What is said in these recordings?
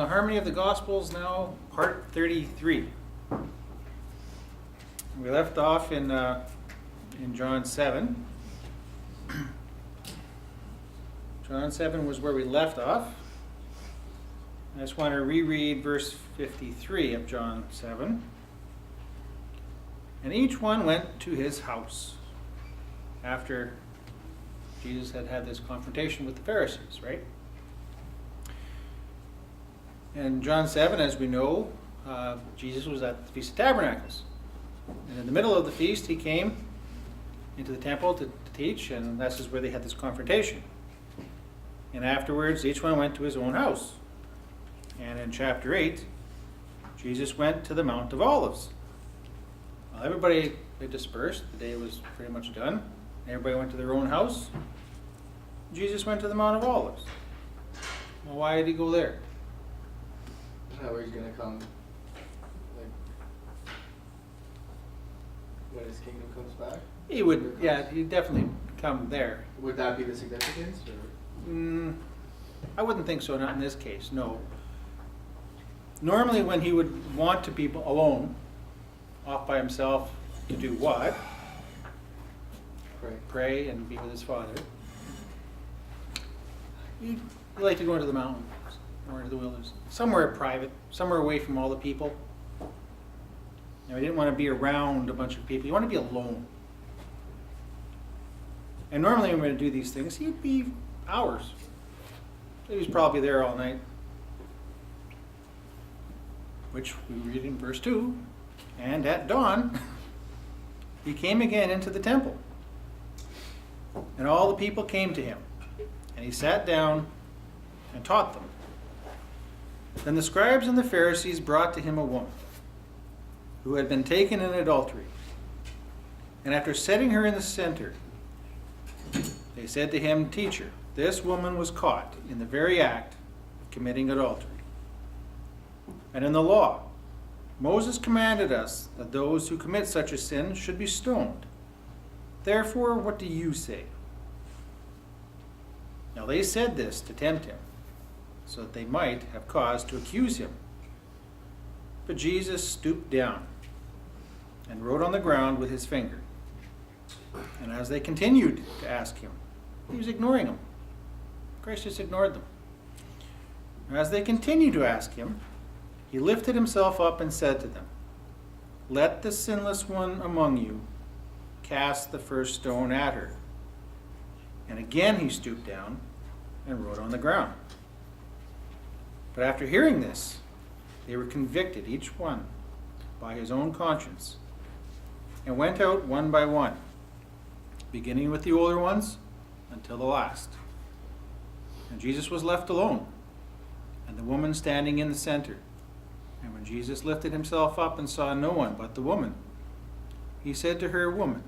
the Harmony of the Gospels now, part 33. We left off in John 7. John 7 was where we left off. I just want to reread verse 53 of John 7. And each one went to his house after Jesus had had this confrontation with the Pharisees, right? In John 7, as we know, Jesus was at the Feast of Tabernacles. And in the middle of the feast, he came into the temple to teach, and this is where they had this confrontation. And afterwards, each one went to his own house. And in chapter 8, Jesus went to the Mount of Olives. Well, everybody had dispersed. The day was pretty much done. Everybody went to their own house. Jesus went to the Mount of Olives. Well, why did he go there? Is that where he's going to come, like, when his kingdom comes back? He would, yeah, he'd definitely come there. Would that be the significance? Or? I wouldn't think so, not in this case, no. Normally when he would want to be alone, off by himself, to do what? Pray and be with his Father. He'd like to go into the mountains or into the wilderness. Somewhere private, somewhere away from all the people. He didn't want to be around a bunch of people. He wanted to be alone. And normally when we would do these things, he'd be hours. He was probably there all night. Which we read in verse 2. And at dawn, he came again into the temple. And all the people came to him. And he sat down and taught them. Then the scribes and the Pharisees brought to him a woman who had been taken in adultery. And after setting her in the center, they said to him, "Teacher, this woman was caught in the very act of committing adultery. And in the law, Moses commanded us that those who commit such a sin should be stoned. Therefore, what do you say?" Now they said this to tempt him, so that they might have cause to accuse him. But Jesus stooped down and wrote on the ground with his finger. And as they continued to ask him, he was ignoring them. Christ just ignored them. As they continued to ask him, he lifted himself up and said to them, "Let the sinless one among you cast the first stone at her." And again he stooped down and wrote on the ground. But after hearing this, they were convicted, each one by his own conscience, and went out one by one, beginning with the older ones until the last. And Jesus was left alone, and the woman standing in the center. And when Jesus lifted himself up and saw no one but the woman, he said to her, "Woman,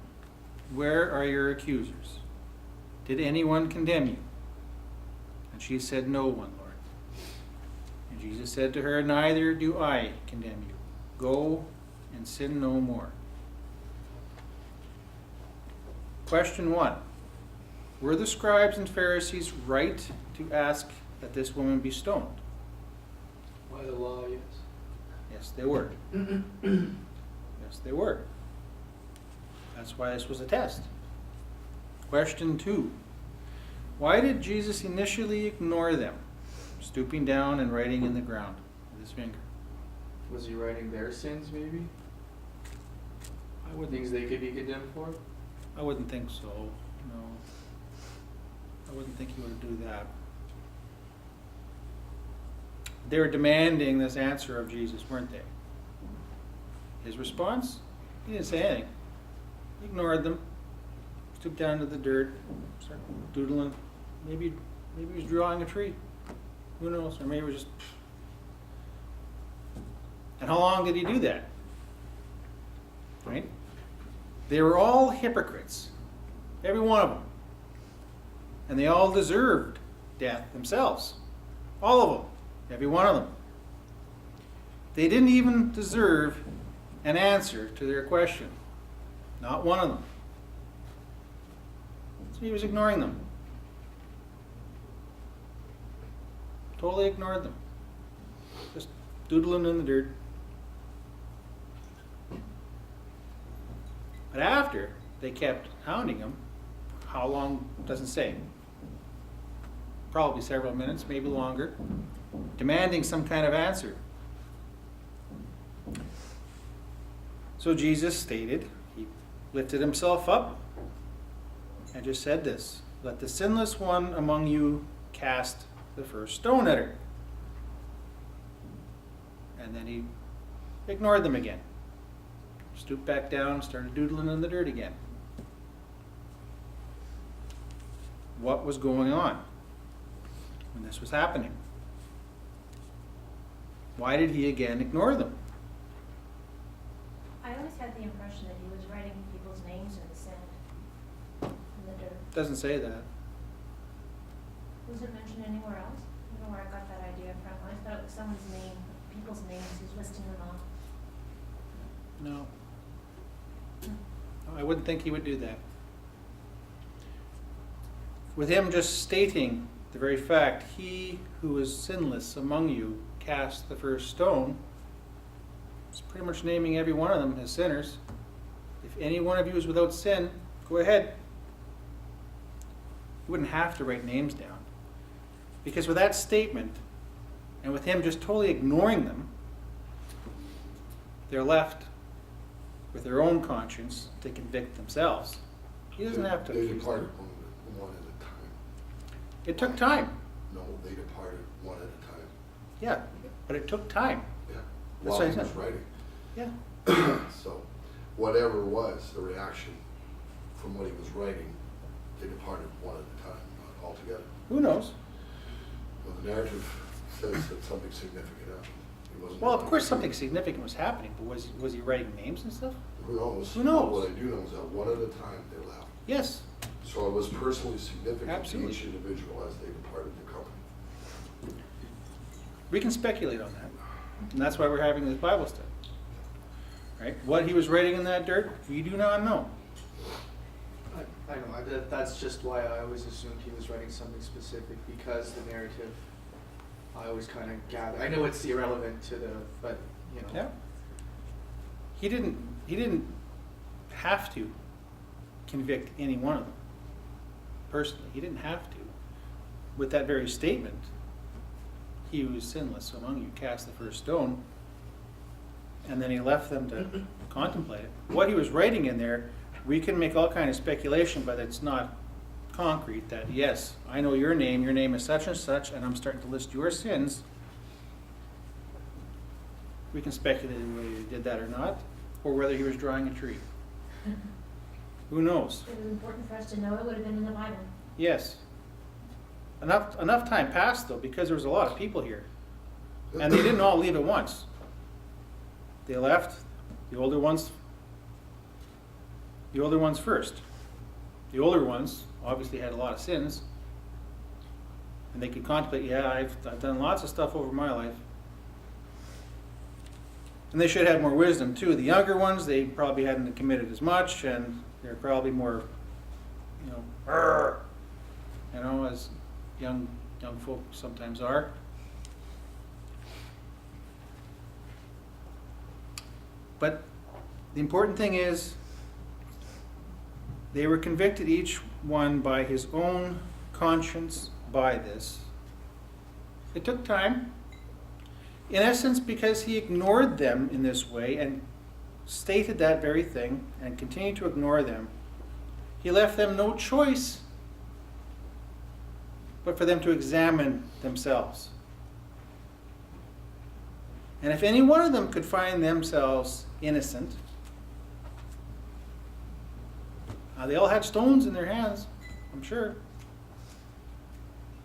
where are your accusers? Did anyone condemn you?" And she said, "No one, Lord." And Jesus said to her, "Neither do I condemn you. Go and sin no more." Question 1. Were the scribes and Pharisees right to ask that this woman be stoned? By the law, yes. Yes, they were. Yes, they were. That's why this was a test. Question 2. Why did Jesus initially ignore them, stooping down and writing in the ground with his finger? Was he writing their sins, maybe? Things they could be condemned for? I wouldn't think so, no. I wouldn't think he would do that. They were demanding this answer of Jesus, weren't they? His response? He didn't say anything. He ignored them, stooped down to the dirt, started doodling. Maybe he was drawing a tree. Who knows? Or maybe it was just... And how long did he do that? Right? They were all hypocrites. Every one of them. And they all deserved death themselves. All of them. Every one of them. They didn't even deserve an answer to their question. Not one of them. So he was ignoring them. Totally ignored them. doodling in the dirt. But after they kept hounding him, how long doesn't say. Probably several minutes, maybe longer, demanding some kind of answer. So Jesus stated, he lifted himself up and just said this, "Let the sinless one among you cast the first stone at her." And then he ignored them again. Stooped back down, started doodling in the dirt again. What was going on when this was happening? Why did he again ignore them? I always had the impression that he was writing people's names in the sand, in the dirt. Doesn't say that. Was it mentioned anywhere else? I don't know where I got that idea from. I thought it was someone's name, people's names, he's listing them off. No. I wouldn't think he would do that. With him just stating the very fact, "He who is sinless among you cast the first stone," it's pretty much naming every one of them as sinners. If any one of you is without sin, go ahead. You wouldn't have to write names down. Because with that statement, and with him just totally ignoring them, they're left with their own conscience to convict themselves. He doesn't have to They accuse departed them. one at a time. It took time. No, they departed one at a time. Yeah, but it took time. Yeah. That's While what I he was said. writing. Yeah. So, whatever was the reaction from what he was writing, they departed one at a time, not altogether. Who knows? Well, the narrative says that something significant happened. He wasn't. Well, of course something significant was happening, but was he writing names and stuff? Who knows? Who knows? What I do know is that one at a time they left. Yes. So it was personally significant Absolutely. to each individual as they departed the company. We can speculate on that. And that's why we're having this Bible study. Right? What he was writing in that dirt, we do not know. I know, that's just why I always assumed he was writing something specific, because the narrative, I always kind of gather, I know it's irrelevant to the, but, you know. Yeah. He didn't have to convict any one of them. Personally, he didn't have to. With that very statement, "He who is sinless among you cast the first stone," and then he left them to contemplate it. What he was writing in there, we can make all kind of speculation, but it's not concrete that, yes, I know your name is such and such, and I'm starting to list your sins. We can speculate whether he did that or not, or whether he was drawing a tree. Who knows? It was important for us to know. It would have been in the Bible. Yes. Enough time passed, though, because there was a lot of people here. And they didn't all leave at once. They left, the older ones first. The older ones obviously had a lot of sins. And they could contemplate, yeah, I've done lots of stuff over my life. And they should have more wisdom too. The younger ones, they probably hadn't committed as much, and they're probably more, as young folk sometimes are. But the important thing is, they were convicted each one by his own conscience by this. It took time. In essence, because he ignored them in this way and stated that very thing and continued to ignore them, he left them no choice but for them to examine themselves. And if any one of them could find themselves innocent, they all had stones in their hands, I'm sure.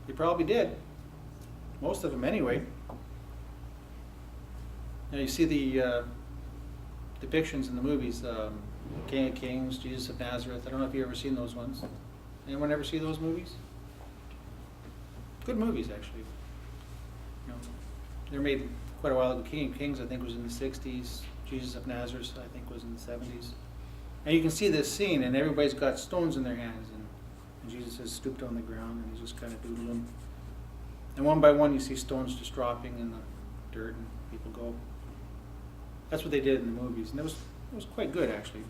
They probably did. Most of them anyway. Now you see the depictions in the movies, King of Kings, Jesus of Nazareth. I don't know if you've ever seen those ones. Anyone ever see those movies? Good movies, actually. They're made quite a while ago. King of Kings, I think, was in the 60s. Jesus of Nazareth, I think, was in the 70s. And you can see this scene, and everybody's got stones in their hands, and Jesus has stooped on the ground, and he's just kind of doodling. And one by one, you see stones just dropping in the dirt. And People go. That's what they did in the movies, and it was quite good, actually.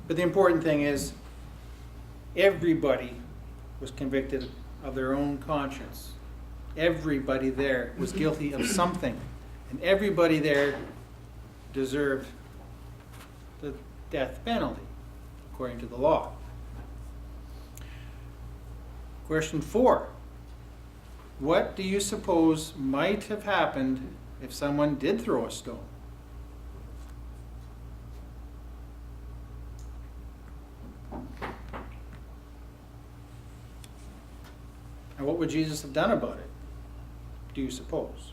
But the important thing is, everybody was convicted of their own conscience. Everybody there was guilty of something, and everybody there deserved the death penalty, according to the law. Question 4. What do you suppose might have happened if someone did throw a stone? And what would Jesus have done about it, do you suppose?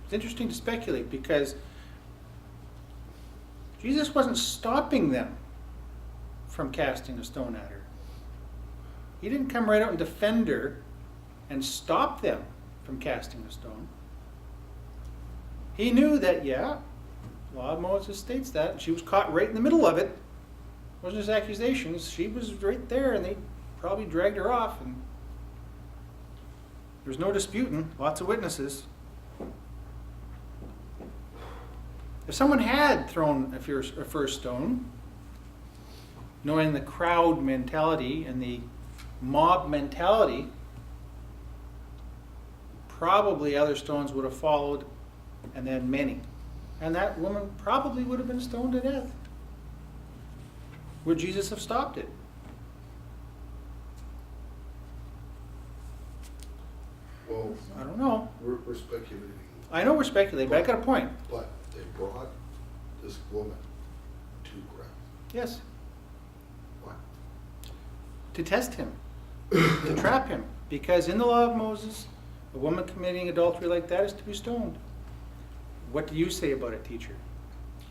It's interesting to speculate because Jesus wasn't stopping them from casting a stone at her. He didn't come right out and defend her and stop them from casting a stone. He knew that, the law of Moses states that, and she was caught right in the middle of it. It wasn't his accusations. She was right there, and they probably dragged her off, and there was no disputing, lots of witnesses. If someone had thrown a first stone, knowing the crowd mentality and the mob mentality, probably other stones would have followed, and then many. And that woman probably would have been stoned to death. Would Jesus have stopped it? Well, I don't know. we're speculating. I know we're speculating, but I got a point. But they brought this woman to ground. Yes, Why? to test him, to trap him. Because in the law of Moses, a woman committing adultery like that is to be stoned. What do you say about it, teacher?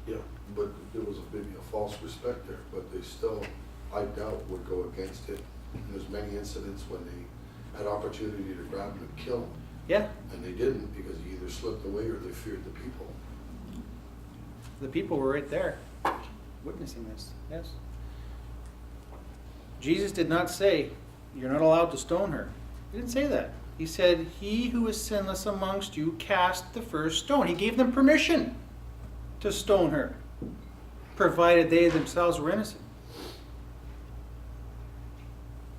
Yeah, but there was maybe a false respect there, but they still, I doubt, would go against it. There's many incidents when they had opportunity to grab him and kill him, Yeah, and they didn't because he either slipped away or they feared the people. the people were right there, witnessing this. Yes. Jesus did not say, "You're not allowed to stone her." He didn't say that. He said, "He who is sinless amongst you cast the first stone." He gave them permission to stone her, provided they themselves were innocent.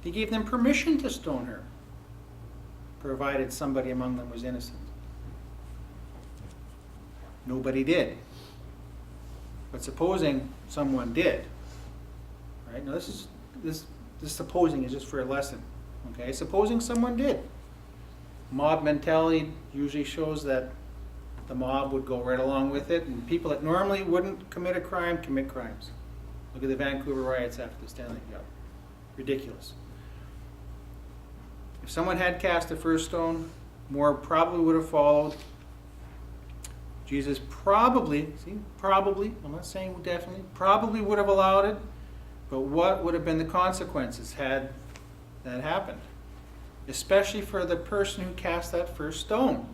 He gave them permission to stone her, provided somebody among them was innocent. Nobody did. But supposing someone did, right? Now this supposing is just for a lesson. Okay? Supposing someone did. Mob mentality usually shows that the mob would go right along with it, and people that normally wouldn't commit a crime commit crimes. Look at the Vancouver riots after the Stanley Cup. Ridiculous. If someone had cast the first stone, more probably would have followed. Jesus probably, I'm not saying definitely, probably would have allowed it, but what would have been the consequences had that happened? Especially for the person who cast that first stone.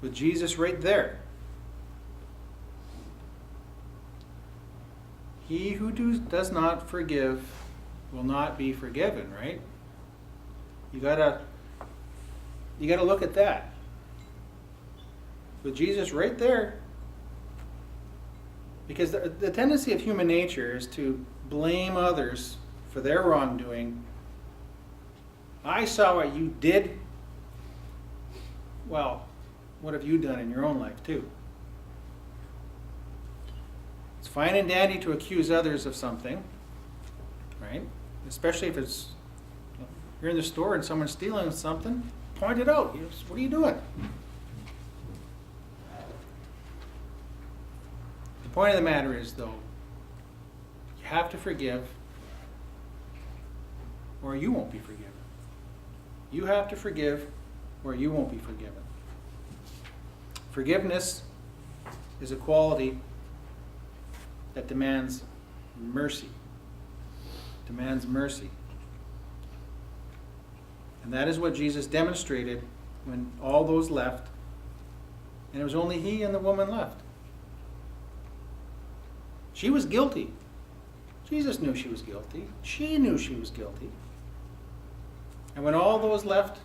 With Jesus right there. He who does not forgive will not be forgiven, right? You gotta look at that. With Jesus right there. Because the tendency of human nature is to blame others for their wrongdoing. I saw what you did. Well, what have you done in your own life too? It's fine and dandy to accuse others of something, right? Especially if it's, you're in the store and someone's stealing something, point it out. What are you doing? The point of the matter is, though, you have to forgive or you won't be forgiven. You have to forgive or you won't be forgiven. Forgiveness is a quality that demands mercy. Demands mercy. And that is what Jesus demonstrated when all those left, and it was only he and the woman left. She was guilty. Jesus knew she was guilty. She knew she was guilty. And when all those left,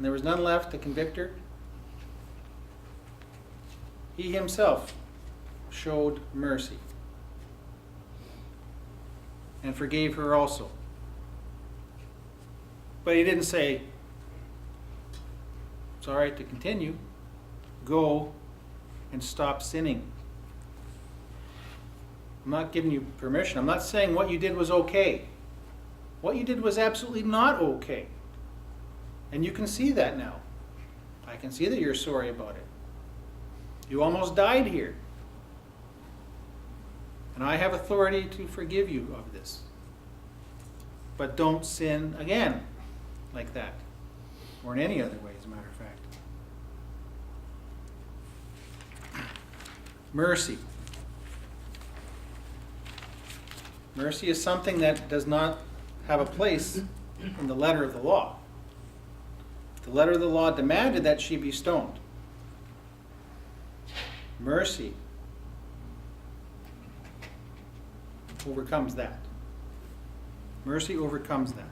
and there was none left to convict her, he himself showed mercy and forgave her also. But he didn't say, it's all right to continue. Go and stop sinning. I'm not giving you permission. I'm not saying what you did was okay. What you did was absolutely not okay. And you can see that now. I can see that you're sorry about it. You almost died here. And I have authority to forgive you of this. But don't sin again like that. Or in any other way, as a matter of fact. Mercy. Mercy is something that does not have a place in the letter of the law. The letter of the law demanded that she be stoned. Mercy overcomes that. Mercy overcomes that.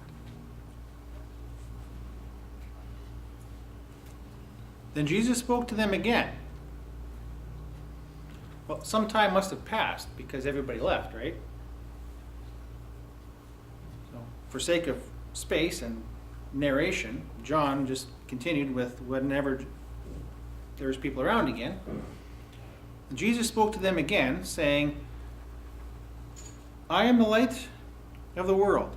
Then Jesus spoke to them again. Well, some time must have passed because everybody left, right? So, for sake of space and narration, John just continued with whenever there was people around again. Jesus spoke to them again, saying, I am the light of the world.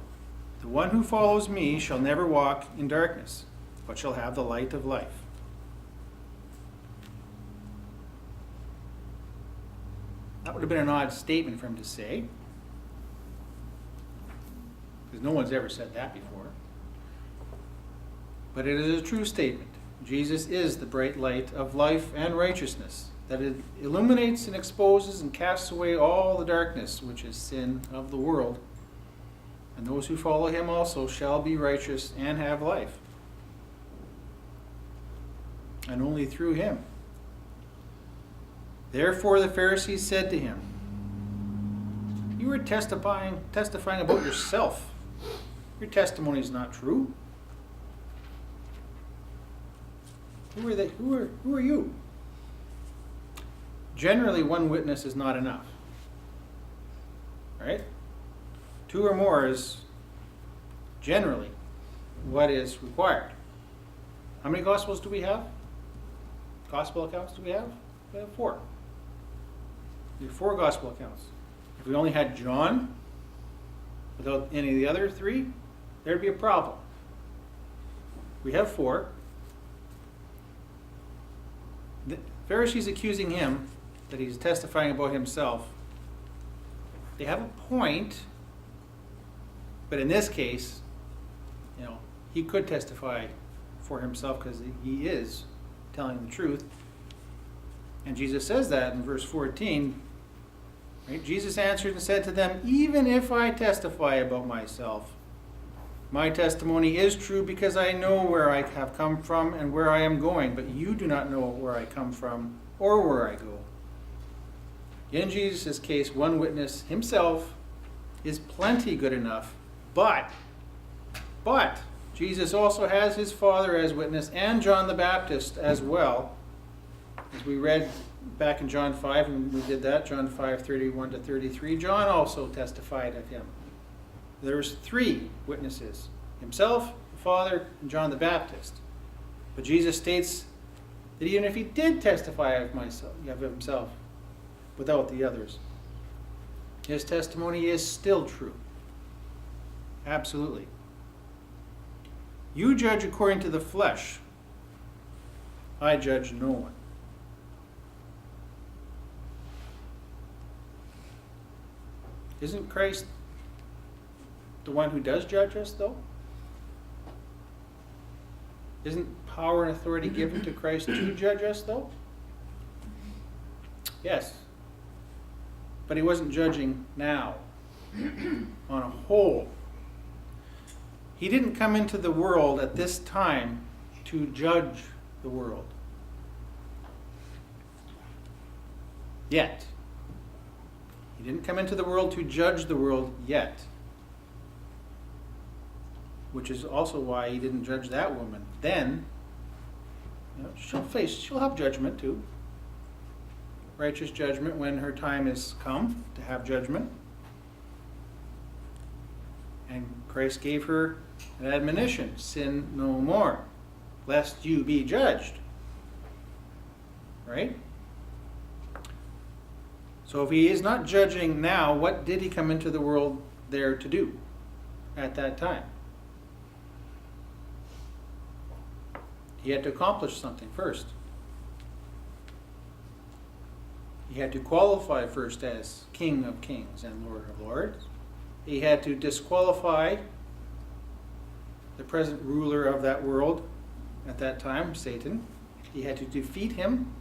The one who follows me shall never walk in darkness, but shall have the light of life. That would have been an odd statement for him to say, because no one's ever said that before. But it is a true statement. Jesus is the bright light of life and righteousness, that it illuminates and exposes and casts away all the darkness, which is sin of the world. And those who follow him also shall be righteous and have life. And only through him. Therefore the Pharisees said to him, you are testifying about yourself. Your testimony is not true. Who are they? Who are you? Generally, one witness is not enough. Right? Two or more is generally what is required. How many Gospels do we have? Gospel accounts do we have? We have 4. We have 4 Gospel accounts. If we only had John without any of the other 3, there'd be a problem. We have 4. The Pharisees accusing him that he's testifying about himself. They have a point, but in this case, he could testify for himself because he is telling the truth. And Jesus says that in verse 14. Right? Jesus answered and said to them, even if I testify about myself, my testimony is true because I know where I have come from and where I am going, but you do not know where I come from or where I go. In Jesus' case, one witness himself is plenty good enough, but Jesus also has his Father as witness and John the Baptist as well. As we read back in John 5, and we did that, John 5:31-33, John also testified of him. There's 3 witnesses, himself, the Father, and John the Baptist. But Jesus states that even if he did testify of himself without the others, his testimony is still true. Absolutely. You judge according to the flesh. I judge no one. Isn't Christ the one who does judge us, though? Isn't power and authority given to Christ to judge us, though? Yes. But he wasn't judging now, on a whole. He didn't come into the world at this time to judge the world. Yet. He didn't come into the world to judge the world yet. Which is also why he didn't judge that woman then, she'll have judgment too. Righteous judgment when her time has come to have judgment. And Christ gave her an admonition, sin no more, lest you be judged. Right? So if he is not judging now, what did he come into the world there to do at that time? He had to accomplish something first. He had to qualify first as King of Kings and Lord of Lords. He had to disqualify the present ruler of that world at that time, Satan. He had to defeat him.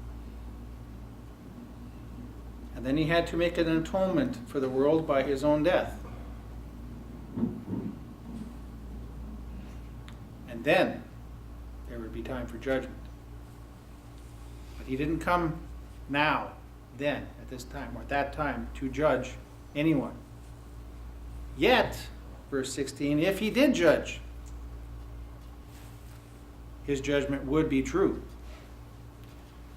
And then he had to make an atonement for the world by his own death. And then there would be time for judgment. But he didn't come now, then, at this time, or at that time, to judge anyone. Yet, verse 16, if he did judge, his judgment would be true.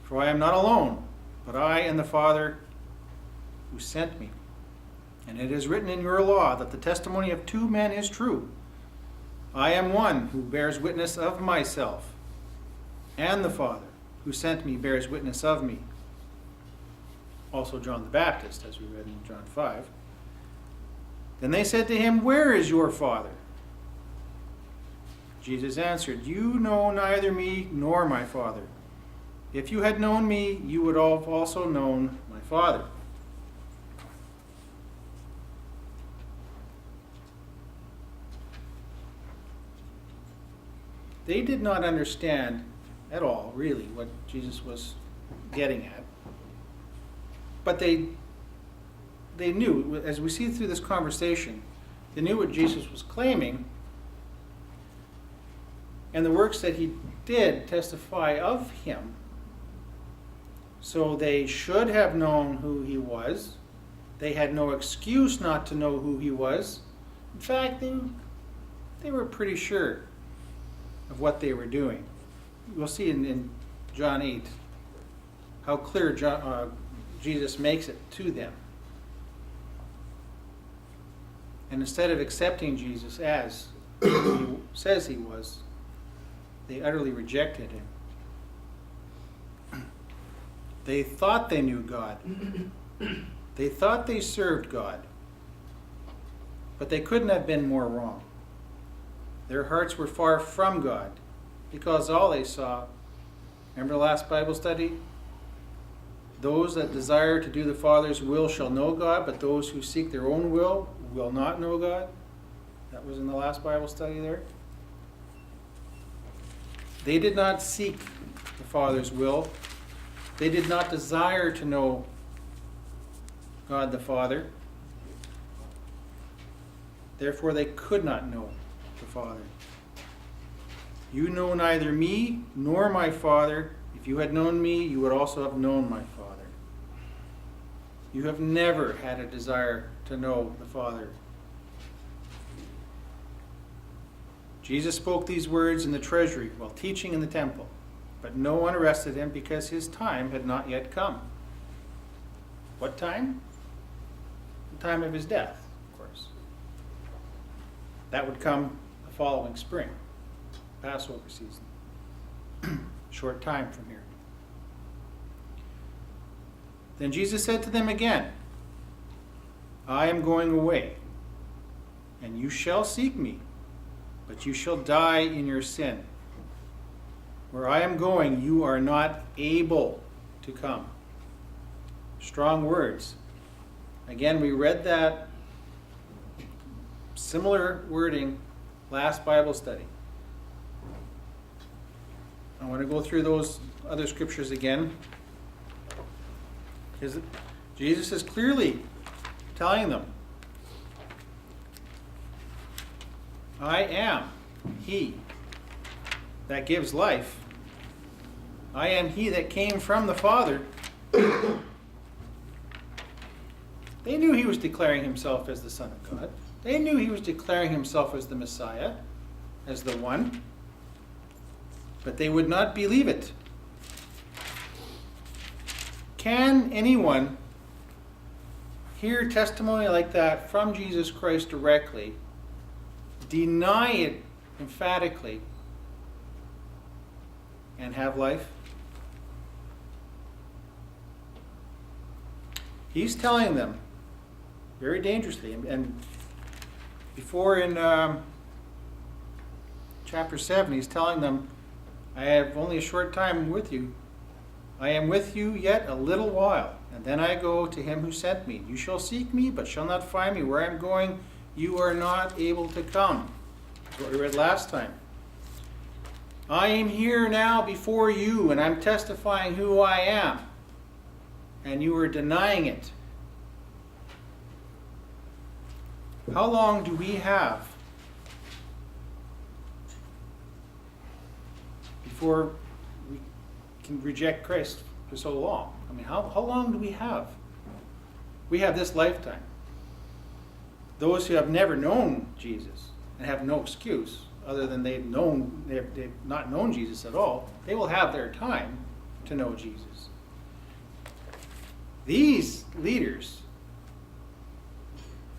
For I am not alone, but I and the Father who sent me. And it is written in your law that the testimony of two men is true. I am one who bears witness of myself, and the Father who sent me bears witness of me. Also John the Baptist, as we read in John 5. Then they said to him, where is your Father? Jesus answered, you know neither me nor my Father. If you had known me, you would have also known my Father. They did not understand at all, really, what Jesus was getting at. But they knew, as we see through this conversation, they knew what Jesus was claiming, and the works that he did testify of him. So they should have known who he was. They had no excuse not to know who he was. In fact, they were pretty sure of what they were doing. We'll see in John 8 how clear Jesus makes it to them. And instead of accepting Jesus as he says he was, they utterly rejected him. They thought they knew God. They thought they served God. But they couldn't have been more wrong. Their hearts were far from God because all they saw, remember the last Bible study? Those that desire to do the Father's will shall know God, but those who seek their own will not know God. That was in the last Bible study there. They did not seek the Father's will. They did not desire to know God the Father. Therefore, they could not know the Father. You know neither me nor my Father. If you had known me, you would also have known my Father. You have never had a desire to know the Father. Jesus spoke these words in the treasury while teaching in the temple, but no one arrested him because his time had not yet come. What time? The time of his death, of course. That would come the following spring, Passover season. Short time from here. Then Jesus said to them again, I am going away, and you shall seek me, but you shall die in your sin. Where I am going, you are not able to come. Strong words. Again, we read that similar wording last Bible study. I want to go through those other scriptures again, because Jesus is clearly telling them, I am he that gives life. I am he that came from the Father. They knew he was declaring himself as the Son of God. They knew he was declaring himself as the Messiah, as the one. But they would not believe it. Can anyone hear testimony like that from Jesus Christ directly, deny it emphatically, and have life? He's telling them very dangerously, and before in chapter 7, he's telling them, I have only a short time with you. I am with you yet a little while, and then I go to him who sent me. You shall seek me, but shall not find me. Where I am going, you are not able to come. That's what we read last time. I am here now before you, and I'm testifying who I am, and you are denying it. How long do we have before we can reject Christ for so long? I mean, how long do we have? We have this lifetime. Those who have never known Jesus and have no excuse other than they've not known Jesus at all, they will have their time to know Jesus. These leaders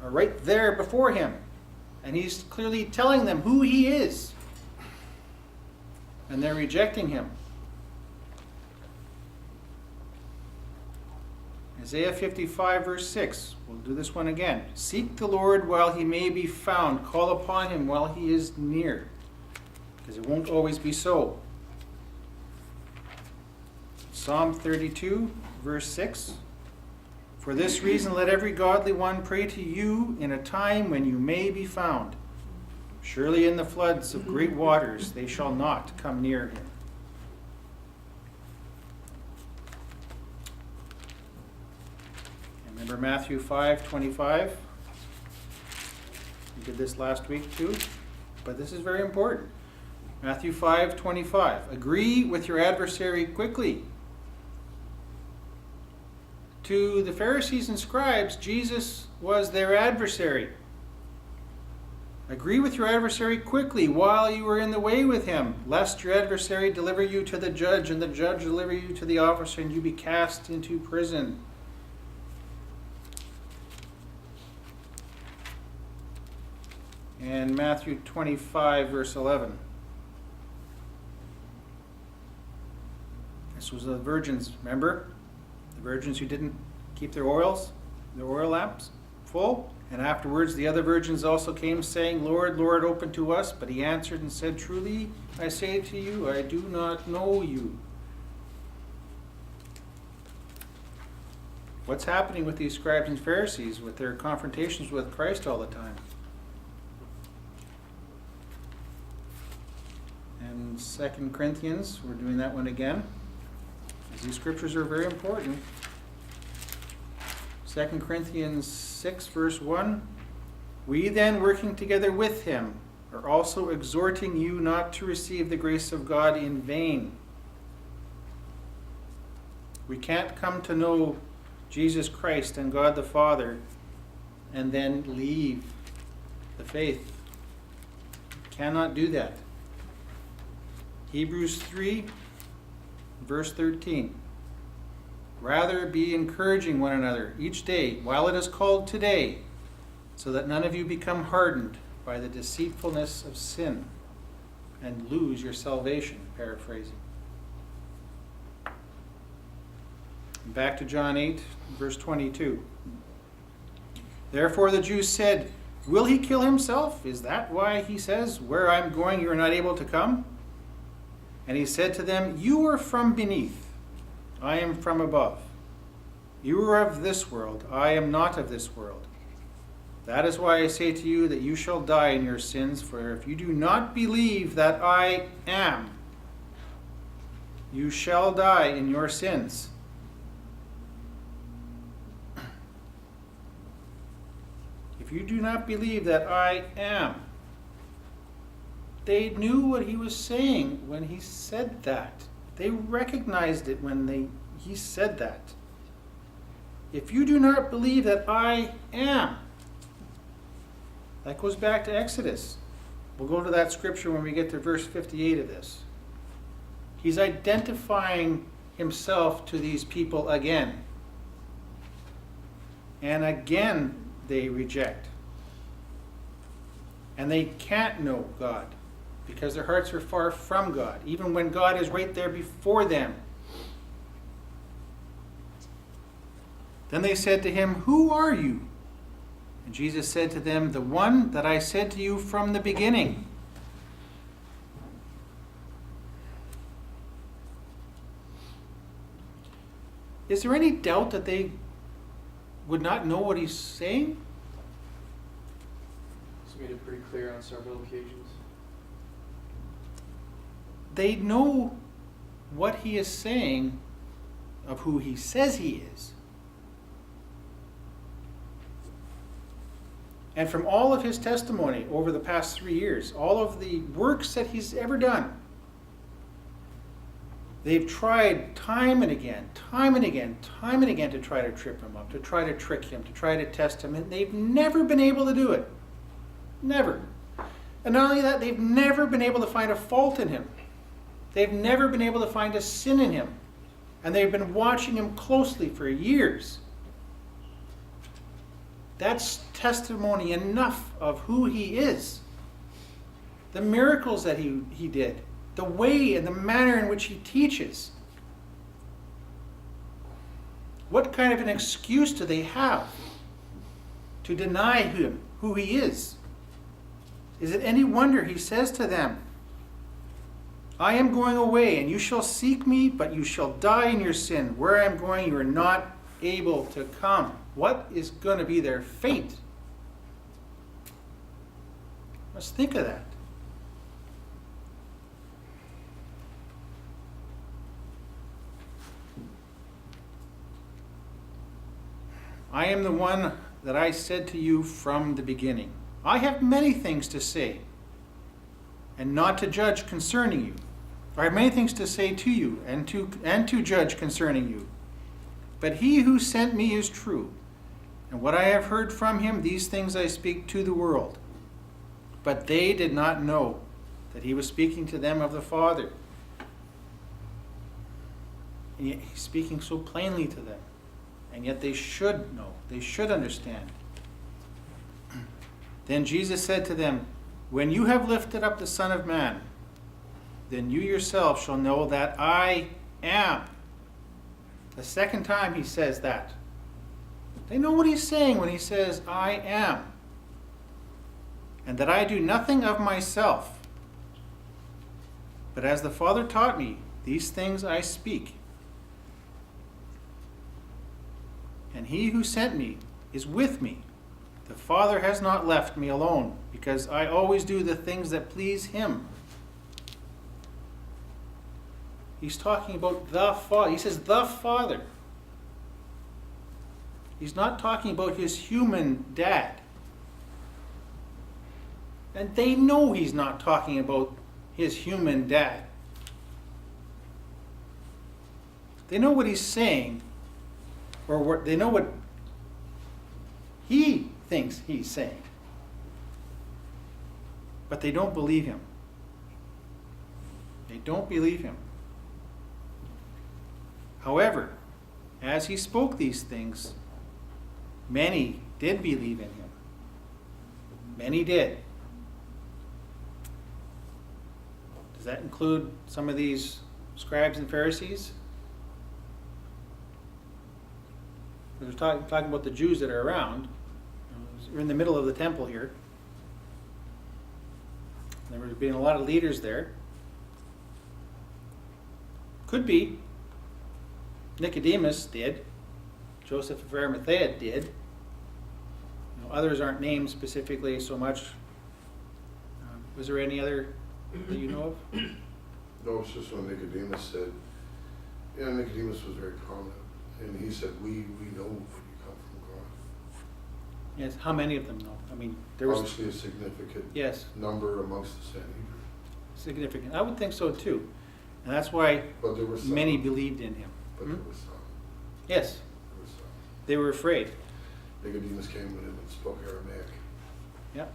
are right there before him, and he's clearly telling them who he is, and they're rejecting him. Isaiah 55 verse 6, we'll do this one again. Seek the Lord while he may be found, call upon him while he is near, because it won't always be so. Psalm 32 verse 6, for this reason let every godly one pray to you in a time when you may be found. Surely in the floods of great waters they shall not come near him. Remember Matthew 5:25? We did this last week too, but this is very important. Matthew 5:25. Agree with your adversary quickly. To the Pharisees and scribes, Jesus was their adversary. Agree with your adversary quickly while you are in the way with him, lest your adversary deliver you to the judge, and the judge deliver you to the officer, and you be cast into prison. And Matthew 25, verse 11. This was the virgins, remember? The virgins who didn't keep their oil lamps full. And afterwards the other virgins also came, saying, Lord, Lord, open to us. But he answered and said, truly, I say to you, I do not know you. What's happening with these scribes and Pharisees with their confrontations with Christ all the time? And 2 Corinthians, we're doing that one again, as these scriptures are very important. 2 Corinthians 6, verse 1, we then, working together with him, are also exhorting you not to receive the grace of God in vain. We can't come to know Jesus Christ and God the Father and then leave the faith. Cannot do that. Hebrews 3, verse 13. Rather be encouraging one another each day while it is called today, so that none of you become hardened by the deceitfulness of sin and lose your salvation, paraphrasing. Back to John 8, verse 22. Therefore the Jews said, will he kill himself? Is that why he says, where I'm going you are not able to come? And he said to them, you are from beneath, I am from above. You are of this world, I am not of this world. That is why I say to you that you shall die in your sins, for if you do not believe that I am, you shall die in your sins. If you do not believe that I am, they knew what he was saying when he said that. They recognized it when he said that. If you do not believe that I am, that goes back to Exodus. We'll go to that scripture when we get to verse 58 of this. He's identifying himself to these people again. And again they reject. And they can't know God because their hearts are far from God, even when God is right there before them. Then they said to him, "Who are you?" And Jesus said to them, "The one that I said to you from the beginning." Is there any doubt that they would not know what he's saying? He's made it pretty clear on several occasions. They know what he is saying of who he says he is. And from all of his testimony over the past 3 years, all of the works that he's ever done, they've tried time and again to try to trip him up, to try to trick him, to try to test him, and they've never been able to do it. Never. And not only that, they've never been able to find a fault in him. They've never been able to find a sin in him. And they've been watching him closely for years. That's testimony enough of who he is. The miracles that he did. The way and the manner in which he teaches. What kind of an excuse do they have to deny him, who he is? Is it any wonder he says to them, "I am going away, and you shall seek me, but you shall die in your sin. Where I am going, you are not able to come." What is going to be their fate? Let's think of that. I am the one that I said to you from the beginning. I have many things to say, and not to judge concerning you. I have many things to say to you, and to judge concerning you. But he who sent me is true, and what I have heard from him, these things I speak to the world. But they did not know that he was speaking to them of the Father. And yet he's speaking so plainly to them. And yet they should know. They should understand. Then Jesus said to them, "When you have lifted up the Son of Man, then you yourself shall know that I am." The second time he says that. They know what he's saying when he says, "I am." And that I do nothing of myself, but as the Father taught me, these things I speak. And he who sent me is with me. The Father has not left me alone, because I always do the things that please him. He's talking about the Father. He says the Father. He's not talking about his human dad. And they know he's not talking about his human dad. They know what he's saying, or they know what he thinks he's saying. But they don't believe him. They don't believe him. However, as he spoke these things, many did believe in him. Many did. Does that include some of these scribes and Pharisees? We're talking about the Jews that are around. We're in the middle of the temple here. There were being a lot of leaders there. Could be. Nicodemus did. Joseph of Arimathea did. Others aren't named specifically so much. Was there any other that you know of? No, it's just when Nicodemus said, Nicodemus was very prominent, and he said, we know when you come from God. Yes, how many of them know? I mean, there was Obviously a significant number amongst the Sanhedrin. significant. I would think so too. And that's why But there were some. many believed in him. But there were some. Yes, There were some. they were afraid. Nicodemus came to him and spoke Aramaic. Yeah,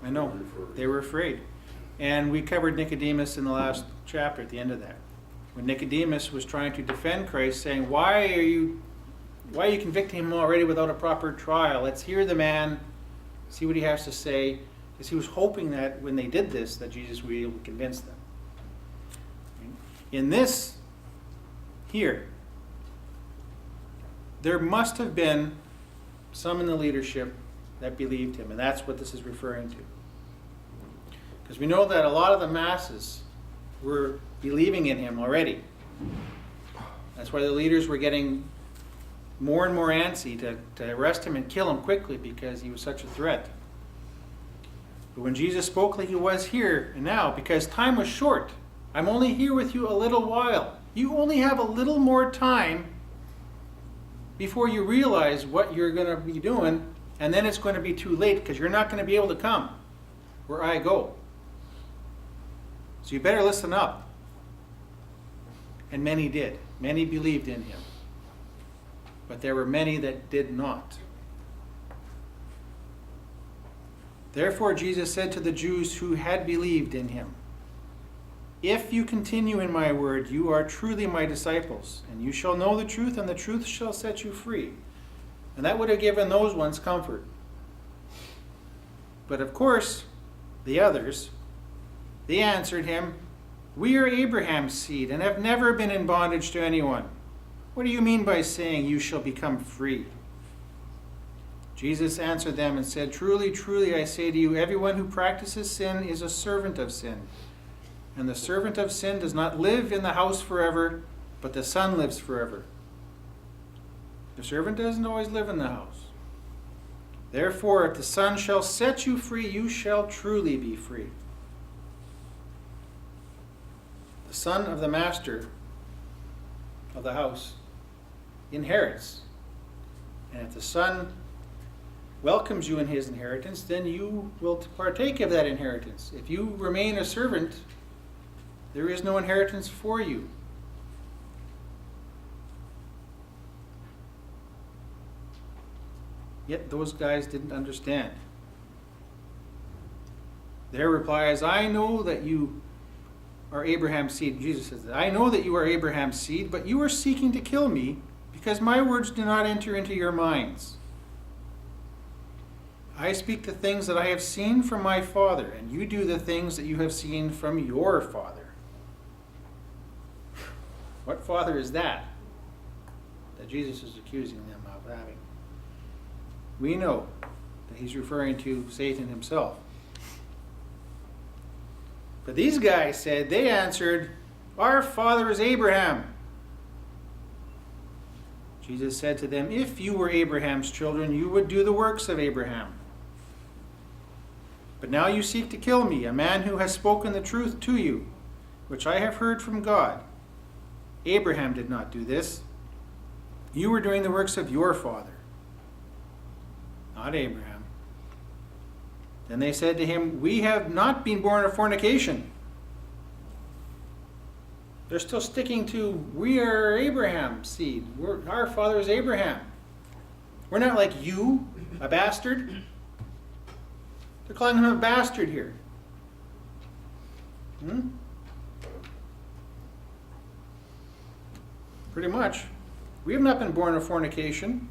I know. For- They were afraid. And we covered Nicodemus in the last chapter at the end of that. when Nicodemus was trying to defend Christ, saying, why are you convicting him already without a proper trial? Let's hear the man, see what he has to say. Because he was hoping that when they did this, that Jesus would be able to convince them. In this here, there must have been some in the leadership that believed him, and that's what this is referring to. Because we know that a lot of the masses were believing in him already. That's why the leaders were getting more and more antsy to arrest him and kill him quickly, because he was such a threat. But when Jesus spoke like he was here and now, because time was short, I'm only here with you a little while. You only have a little more time before you realize what you're going to be doing, and then it's going to be too late, because you're not going to be able to come where I go. So you better listen up. And many did. Many believed in him. But there were many that did not. Therefore Jesus said to the Jews who had believed in him, if you continue in my word, you are truly my disciples, and you shall know the truth, and the truth shall set you free. And that would have given those ones comfort. But of course, the others, they answered him, we are Abraham's seed, and have never been in bondage to anyone. What do you mean by saying you shall become free? Jesus answered them and said, truly, truly, I say to you, everyone who practices sin is a servant of sin. And the servant of sin does not live in the house forever, but the Son lives forever. The servant doesn't always live in the house. Therefore, if the Son shall set you free, you shall truly be free. The son of the master of the house inherits. And if the son welcomes you in his inheritance, then you will partake of that inheritance. If you remain a servant, there is no inheritance for you. Yet those guys didn't understand. Their reply is, I know that you are Abraham's seed. Jesus says that. I know that you are Abraham's seed, but you are seeking to kill me because my words do not enter into your minds. I speak the things that I have seen from my Father, and you do the things that you have seen from your father. What father is that Jesus is accusing them of having? We know that he's referring to Satan himself. But these guys said, they answered, our father is Abraham. Jesus said to them, if you were Abraham's children, you would do the works of Abraham. But now you seek to kill me, a man who has spoken the truth to you, which I have heard from God. Abraham did not do this. You were doing the works of your father, not Abraham. Then they said to him, we have not been born of fornication. They're still sticking to, we are Abraham's seed. Our father is Abraham. We're not like you, a bastard. They're calling him a bastard here. Pretty much. We have not been born of fornication.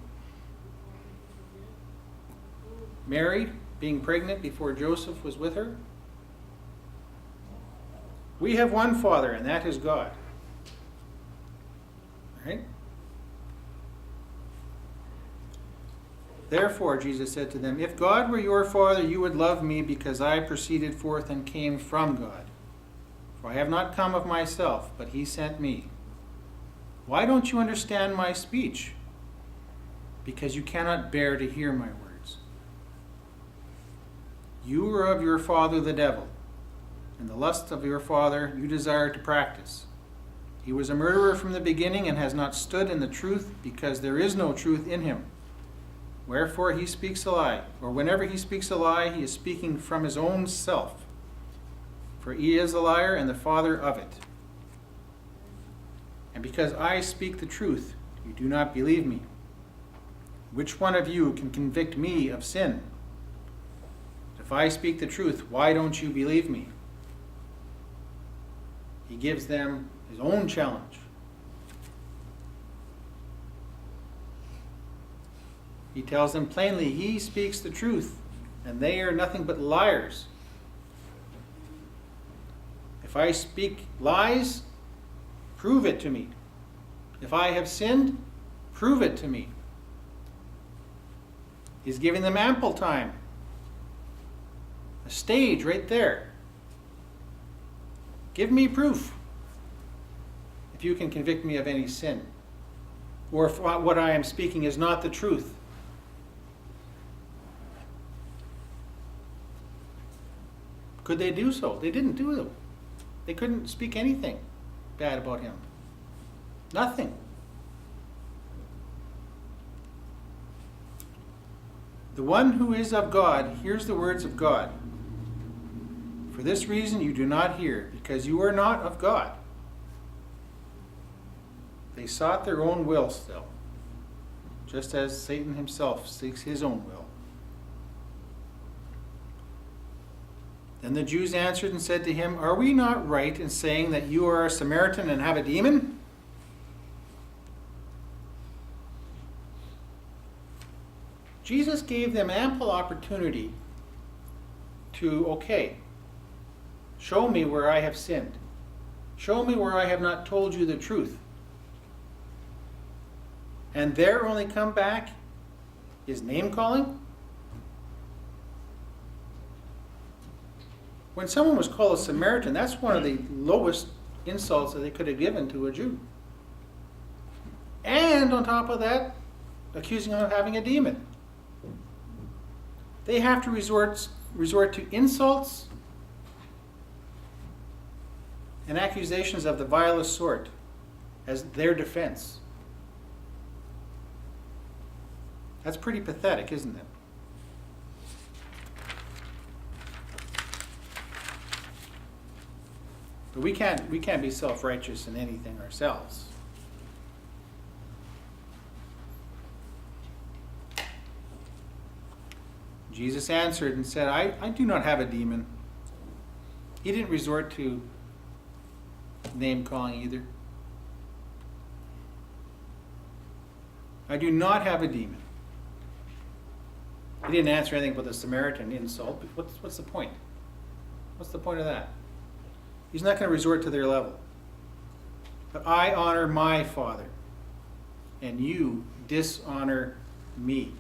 Mary being pregnant before Joseph was with her. We have one Father, and that is God. Right? Therefore, Jesus said to them, if God were your Father, you would love me, because I proceeded forth and came from God. For I have not come of myself, but he sent me. Why don't you understand my speech? Because you cannot bear to hear my words. You are of your father the devil, and the lust of your father you desire to practice. He was a murderer from the beginning and has not stood in the truth, because there is no truth in him. Wherefore he speaks a lie, or whenever he speaks a lie, he is speaking from his own self. For he is a liar and the father of it. And because I speak the truth, you do not believe me. Which one of you can convict me of sin? If I speak the truth, why don't you believe me? He gives them his own challenge. He tells them plainly he speaks the truth, and they are nothing but liars. If I speak lies, prove it to me. If I have sinned, prove it to me. He's giving them ample time. A stage right there. Give me proof if you can convict me of any sin, or if what I am speaking is not the truth. Could they do so? They didn't do it. They couldn't speak anything bad about him. Nothing. The one who is of God hears the words of God. For this reason you do not hear, because you are not of God. They sought their own will still, just as Satan himself seeks his own will. Then the Jews answered and said to him, Are we not right in saying that you are a Samaritan and have a demon? Jesus gave them ample opportunity to, show me where I have sinned. Show me where I have not told you the truth. And their only comeback is name-calling? When someone was called a Samaritan, that's one of the lowest insults that they could have given to a Jew. And on top of that, accusing him of having a demon. They have to resort to insults and accusations of the vilest sort as their defense. That's pretty pathetic, isn't it? But we can't be self-righteous in anything ourselves. Jesus answered and said, I do not have a demon. He didn't resort to name-calling either. I do not have a demon. He didn't answer anything about the Samaritan insult, but what's the point? What's the point of that? He's not going to resort to their level. But I honor my Father, and you dishonor me.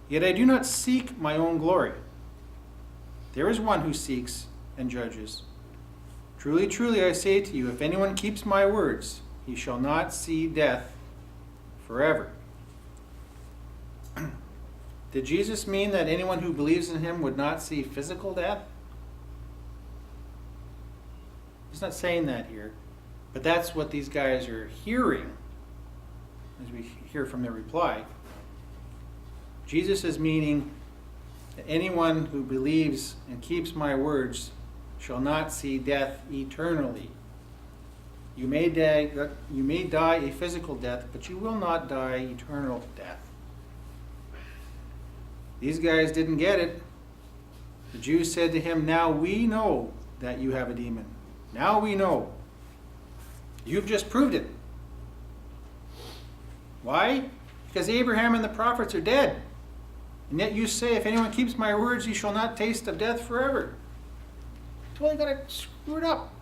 Yet I do not seek my own glory. There is one who seeks and judges. Truly, truly, I say to you, if anyone keeps my words, he shall not see death forever. Did Jesus mean that anyone who believes in him would not see physical death? He's not saying that here, but that's what these guys are hearing as we hear from their reply. Jesus is meaning that anyone who believes and keeps my words shall not see death eternally. You may die a physical death, but you will not die eternal death. These guys didn't get it. The Jews said to him, Now we know that you have a demon. Now we know. You've just proved it. Why? Because Abraham and the prophets are dead. And yet you say, if anyone keeps my words, he shall not taste of death forever. Well, they got to screw it up.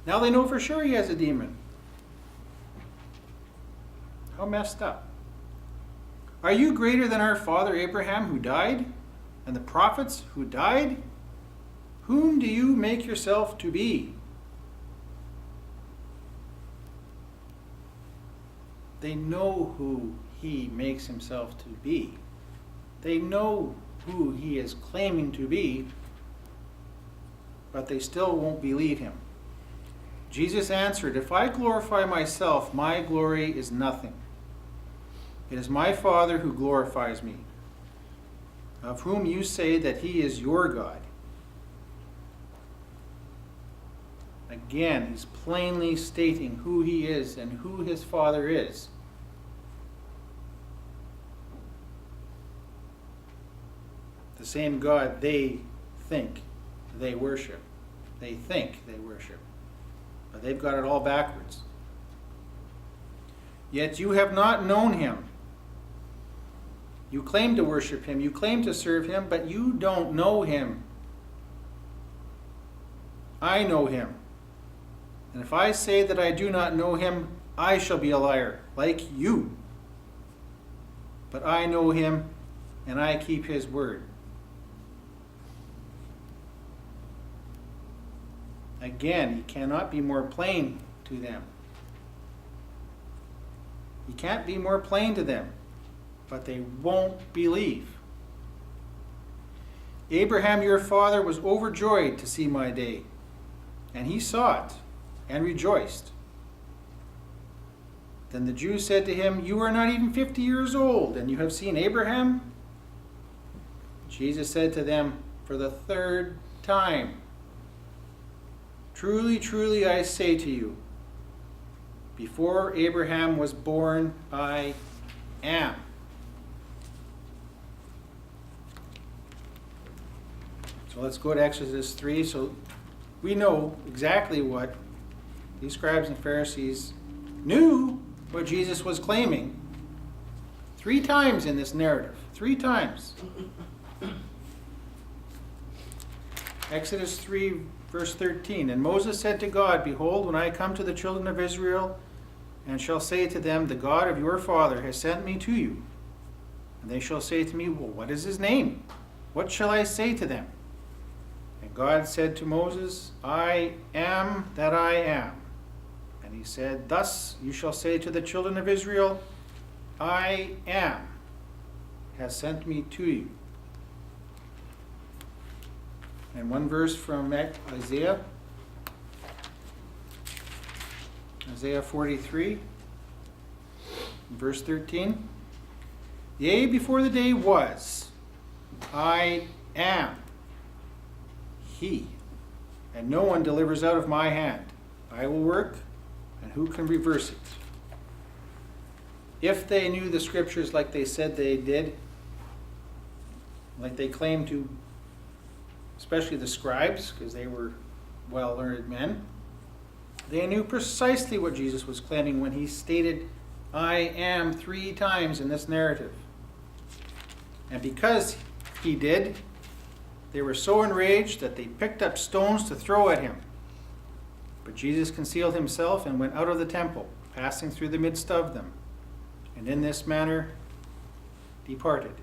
Now they know for sure he has a demon. How messed up. Are you greater than our father Abraham who died? And the prophets who died? Whom do you make yourself to be? They know who he makes himself to be. They know who he is claiming to be, but they still won't believe him. Jesus answered, If I glorify myself, my glory is nothing. It is my Father who glorifies me, of whom you say that he is your God. Again, he's plainly stating who he is and who his Father is. The same God they think they worship. They think they worship. But they've got it all backwards. Yet you have not known him. You claim to worship him, you claim to serve him, but you don't know him. I know him. And if I say that I do not know him, I shall be a liar, like you. But I know him, and I keep his word. Again, he cannot be more plain to them. He can't be more plain to them, but they won't believe. Abraham your father was overjoyed to see my day, and he saw it and rejoiced. Then the Jews said to him, you are not even 50 years old, and you have seen Abraham? Jesus said to them for the third time, truly, truly, I say to you, before Abraham was born, I am. So let's go to Exodus 3. So we know exactly what these scribes and Pharisees knew what Jesus was claiming 3 times in this narrative. 3 times. Exodus 3, verse 13. And Moses said to God, behold, when I come to the children of Israel, and shall say to them, the God of your father has sent me to you. And they shall say to me, well, what is his name? What shall I say to them? And God said to Moses, I am that I am. And he said, thus you shall say to the children of Israel, I am has sent me to you. And one verse from Isaiah 43, verse 13. Yea, before the day was, I am he, and no one delivers out of my hand. I will work, and who can reverse it? If they knew the scriptures like they said they did, like they claimed to, especially the scribes, because they were well-learned men, they knew precisely what Jesus was claiming when he stated, I am 3 times in this narrative. And because he did, they were so enraged that they picked up stones to throw at him. But Jesus concealed himself and went out of the temple, passing through the midst of them, and in this manner departed.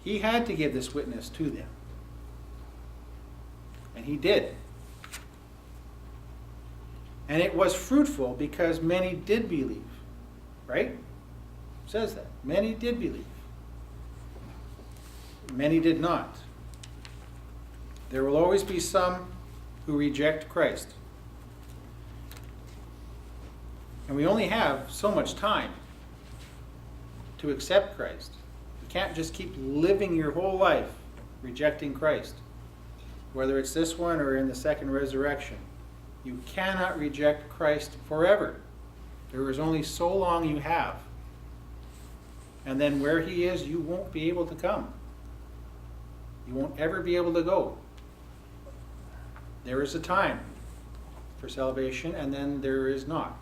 He had to give this witness to them. And he did. And it was fruitful because many did believe. Right? It says that. Many did believe. Many did not. There will always be some who reject Christ. And we only have so much time to accept Christ. You can't just keep living your whole life rejecting Christ. Whether it's this one or in the second resurrection. You cannot reject Christ forever. There is only so long you have. And then where he is, you won't be able to come. You won't ever be able to go. There is a time for salvation, and then there is not.